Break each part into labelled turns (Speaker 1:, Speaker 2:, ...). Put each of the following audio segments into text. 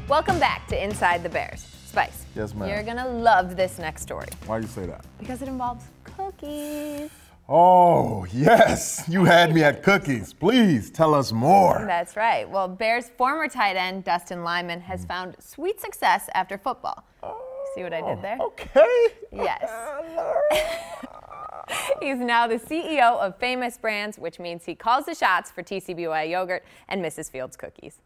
Speaker 1: Welcome back to Inside the Bears. Spice.
Speaker 2: Yes, ma'am.
Speaker 1: You're gonna love this next story.
Speaker 2: Why you say that?
Speaker 1: Because it involves cookies.
Speaker 2: Oh, yes. You had me at cookies. Please tell us more.
Speaker 1: That's right. Well, Bears former tight end Dustin Lyman has found sweet success after football. See what I did there?
Speaker 2: Okay.
Speaker 1: Yes. He's now the CEO of Famous Brands, which means he calls the shots for TCBY yogurt and Mrs.Fields cookies.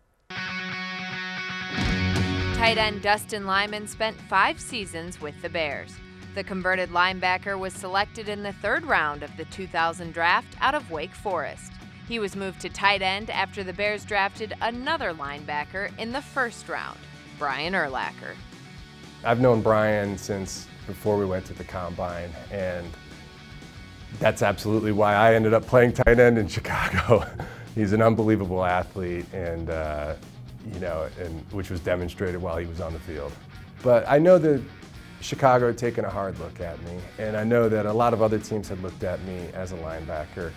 Speaker 1: Tight end Dustin Lyman spent 5 seasons with the Bears. The converted linebacker was selected in the 3rd round of the 2000 draft out of Wake Forest. He was moved to tight end after the Bears drafted another linebacker in the 1st round, Brian Urlacher.
Speaker 3: I've known Brian since before we went to the Combine, and that's absolutely why I ended up playing tight end in Chicago. He's an unbelievable athlete, and which was demonstrated while he was on the field. But I know that Chicago had taken a hard look at me, and I know that a lot of other teams had looked at me as a linebacker.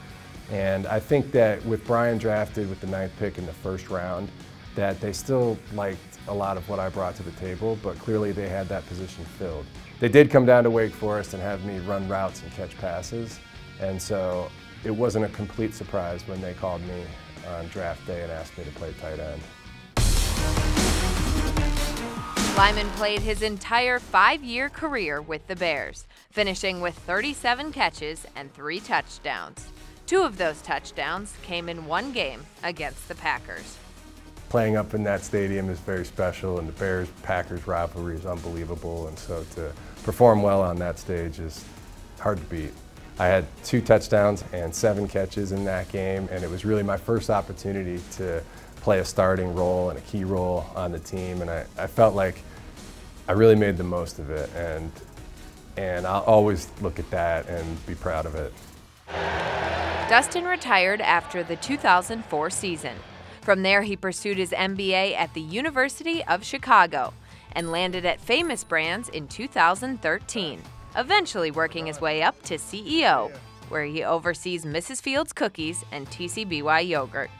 Speaker 3: And I think that with Brian drafted with the 9th pick in the 1st round, that they still liked a lot of what I brought to the table, but clearly they had that position filled. They did come down to Wake Forest and have me run routes and catch passes, and so it wasn't a complete surprise when they called me on draft day and asked me to play tight end.
Speaker 1: Lyman played his entire 5-year career with the Bears, finishing with 37 catches and 3 touchdowns. 2 of those touchdowns came in one game against the Packers.
Speaker 3: Playing up in that stadium is very special, and the Bears-Packers rivalry is unbelievable, and so to perform well on that stage is hard to beat. I had 2 touchdowns and 7 catches in that game, and it was really my first opportunity to play a starting role and a key role on the team, and I felt like I really made the most of it, and I'll always look at that and be proud of it.
Speaker 1: Dustin retired after the 2004 season. From there, he pursued his MBA at the University of Chicago and landed at Famous Brands in 2013, eventually working his way up to CEO, where he oversees Mrs.Fields cookies and TCBY yogurt.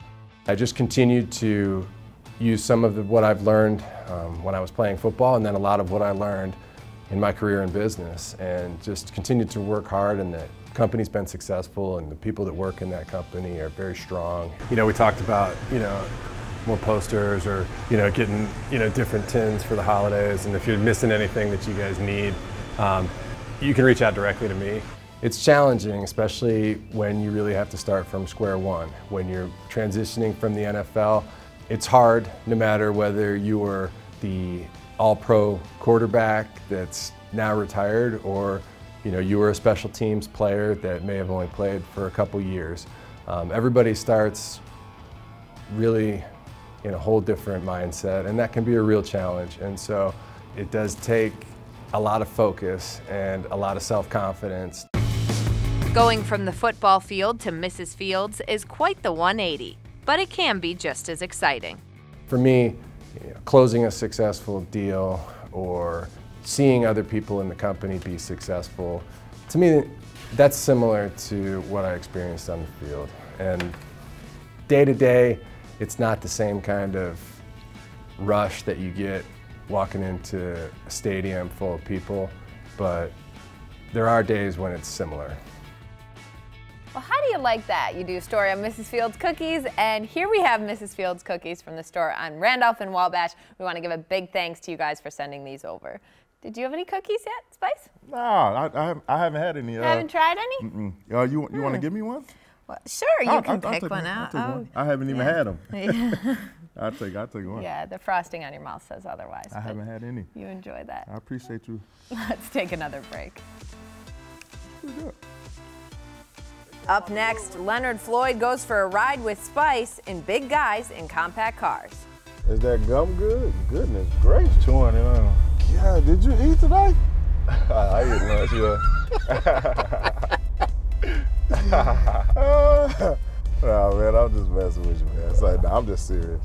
Speaker 3: I just continued to use some of what I've learned when I was playing football, and then a lot of what I learned in my career in business, and just continued to work hard, and the company's been successful, and the people that work in that company are very strong. You know, we talked about, more posters or, getting, different tins for the holidays, and if you're missing anything that you guys need, you can reach out directly to me. It's challenging, especially when you really have to start from square one. When you're transitioning from the NFL, it's hard no matter whether you were the all-pro quarterback that's now retired or you were a special teams player that may have only played for a couple years. Everybody starts really in a whole different mindset, and that can be a real challenge. And so it does take a lot of focus and a lot of self-confidence.
Speaker 1: Going from the football field to Mrs.Fields is quite the 180, but it can be just as exciting.
Speaker 3: For me, closing a successful deal or seeing other people in the company be successful, to me, that's similar to what I experienced on the field. And day to day, it's not the same kind of rush that you get walking into a stadium full of people, but there are days when it's similar.
Speaker 1: Well, how do you like that? You do a story on Mrs.Fields cookies, and here we have Mrs.Fields cookies from the store on Randolph and Wabash. We want to give a big thanks to you guys for sending these over. Did you have any cookies yet, Spice?
Speaker 2: No, I haven't had any.
Speaker 1: Haven't tried any?
Speaker 2: You want to give me one?
Speaker 1: Well, sure, you can pick one out.
Speaker 2: I haven't even had them. Yeah. I'll take one.
Speaker 1: Yeah, the frosting on your mouth says otherwise.
Speaker 2: I haven't had any.
Speaker 1: You enjoy that.
Speaker 2: I appreciate you.
Speaker 1: Let's take another break. Up next, Leonard Floyd goes for a ride with Spice in Big Guys in Compact Cars.
Speaker 2: Is that gum good? Goodness gracious. Chewing it on. Yeah, did you eat today? I ate lunch, yeah. Oh, man, I'm just messing with you, man. It's like, I'm just serious.